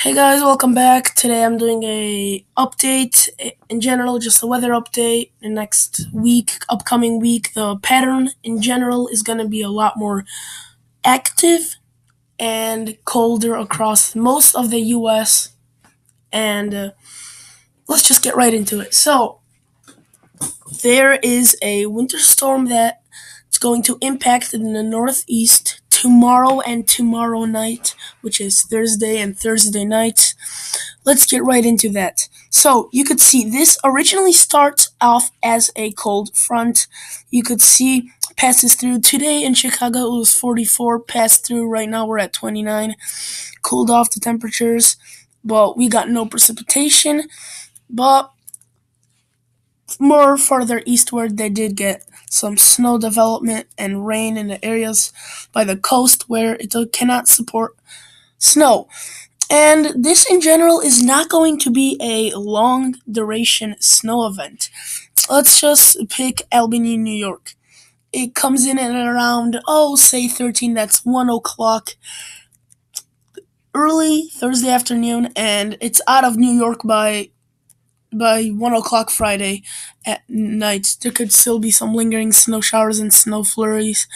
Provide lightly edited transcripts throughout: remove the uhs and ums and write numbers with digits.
Hey guys, welcome back. Today I'm doing a update in general, just a weather update. The next week, upcoming week, the pattern in general is going to be a lot more active and colder across most of the US. And let's just get right into it. So, there is a winter storm that is going to impact in the northeast tomorrow and tomorrow night, which is Thursday and Thursday night. Let's get right into that. So you could see this originally starts off as a cold front. You could see passes through today in Chicago. It was 44 passed through. Right now we're at 29. Cooled off the temperatures, but we got no precipitation. But more farther eastward, they did get some snow development and rain in the areas by the coast where it cannot support snow. And this in general is not going to be a long duration snow event. Let's just pick Albany, New York. It comes in at around, say 13, that's 1 o'clock early Thursday afternoon, and it's out of New York by 1 o'clock Friday at night. There could still be some lingering snow showers and snow flurries.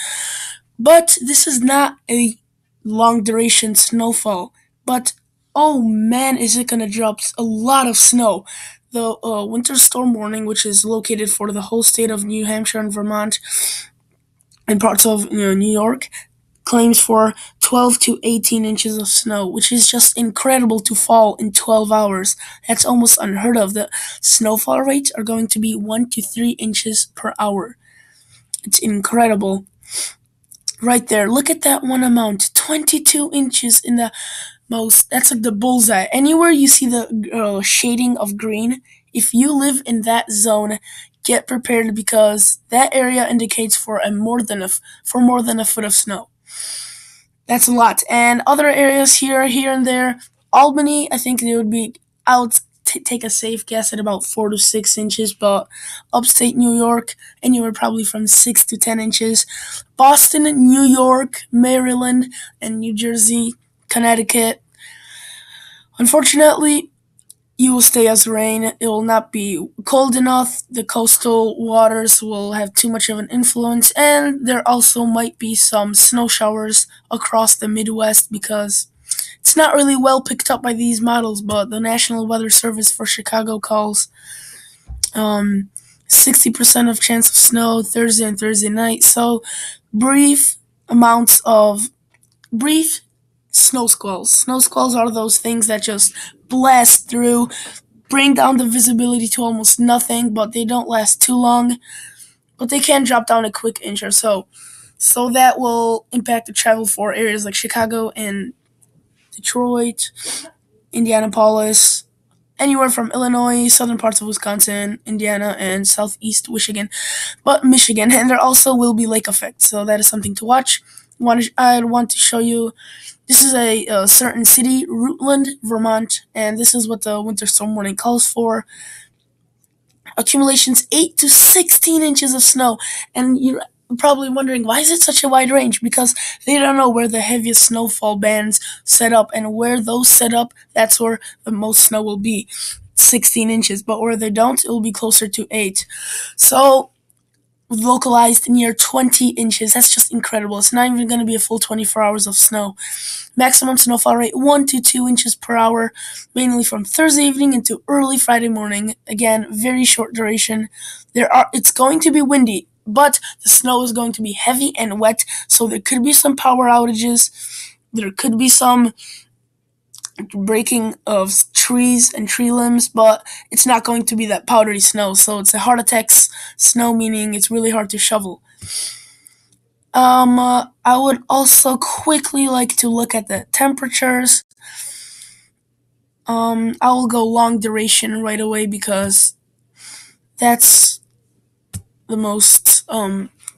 But this is not a long duration snowfall. But oh man, is it gonna drop a lot of snow. The winter storm warning, which is located for the whole state of New Hampshire and Vermont and parts of New York, claims for 12 to 18 inches of snow, which is just incredible to fall in 12 hours. That's almost unheard of. The snowfall rates are going to be 1 to 3 inches per hour. It's incredible. Right there, look at that one amount, 22 inches in the most. That's like the bullseye. Anywhere you see the shading of green, if you live in that zone, get prepared because that area indicates for more than a foot of snow. That's a lot. And other areas here and there. Albany, I think they would be. I would take a safe guess at about 4 to 6 inches, but upstate New York, anywhere probably from 6 to 10 inches. Boston, New York, Maryland, and New Jersey, Connecticut. Unfortunately, you will stay as rain. It will not be cold enough. The coastal waters will have too much of an influence, and there also might be some snow showers across the Midwest because it's not really well picked up by these models. But the National Weather Service for Chicago calls 60% of chance of snow Thursday and Thursday night. So brief amounts of brief snow squalls. Snow squalls are those things that just blast through, bring down the visibility to almost nothing, but they don't last too long. But they can drop down a quick inch or so. So that will impact the travel for areas like Chicago and Detroit, Indianapolis, anywhere from Illinois, southern parts of Wisconsin, Indiana, and southeast Michigan. And there also will be lake effect, so that is something to watch. I want to show you. This is a certain city, Rutland, Vermont, and this is what the winter storm warning calls for. Accumulations 8 to 16 inches of snow, and you're probably wondering why is it such a wide range? Because they don't know where the heaviest snowfall bands set up, and where those set up, that's where the most snow will be, 16 inches. But where they don't, it will be closer to 8. So localized near 20 inches. That's just incredible. It's not even going to be a full 24 hours of snow. Maximum snowfall rate 1 to 2 inches per hour, mainly from Thursday evening into early Friday morning. Again, very short duration. It's going to be windy, but the snow is going to be heavy and wet, so there could be some power outages. There could be some breaking of trees and tree limbs, but it's not going to be that powdery snow. So it's a heart attack snow, meaning it's really hard to shovel. I would also quickly like to look at the temperatures. I will go long duration right away because that's the most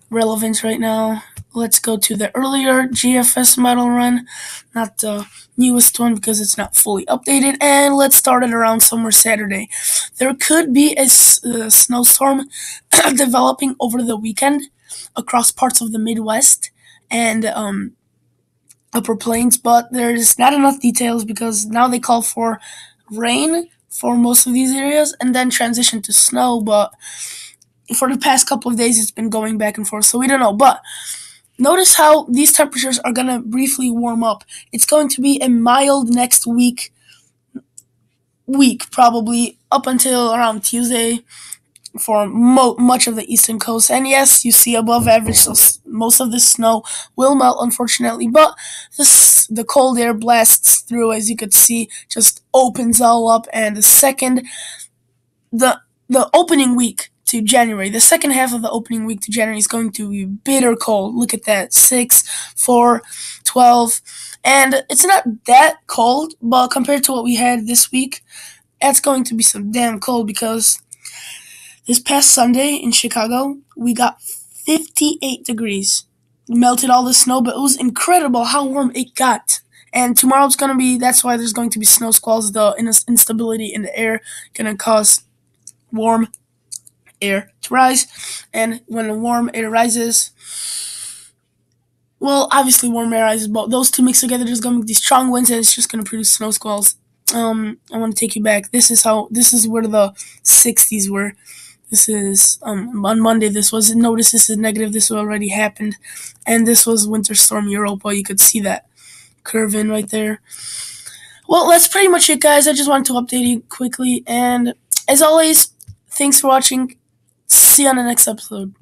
relevant right now. Let's go to the earlier GFS model run, not the newest one because it's not fully updated. And let's start it around somewhere Saturday. There could be a snowstorm developing over the weekend across parts of the Midwest, and upper plains, but there's not enough details because now they call for rain for most of these areas and then transition to snow. But for the past couple of days, it's been going back and forth, so we don't know. But notice how these temperatures are going to briefly warm up. It's going to be a mild next week probably up until around Tuesday for much of the eastern coast. And yes, you see above average, so most of the snow will melt, unfortunately. But the cold air blasts through, as you could see, just opens all up. And the the opening week to January, the second half of the opening week to January is going to be bitter cold. Look at that, 6, 4, 12. And it's not that cold, but compared to what we had this week, that's going to be some damn cold because this past Sunday in Chicago, we got 58 degrees. Melted all the snow, but it was incredible how warm it got. And tomorrow's going to be, that's why there's going to be snow squalls. The instability in the air going to cause warm air to rise. And when the warm air rises, well, obviously warm air rises, but those two mixed together, there's going to be these strong winds and it's just going to produce snow squalls. I want to take you back. This is where the 60s were. This is on Monday. This was notice. This is negative. This already happened, and this was Winter Storm Europa. You could see that curve in right there. Well, that's pretty much it, guys. I just wanted to update you quickly, and as always, thanks for watching. See you on the next episode.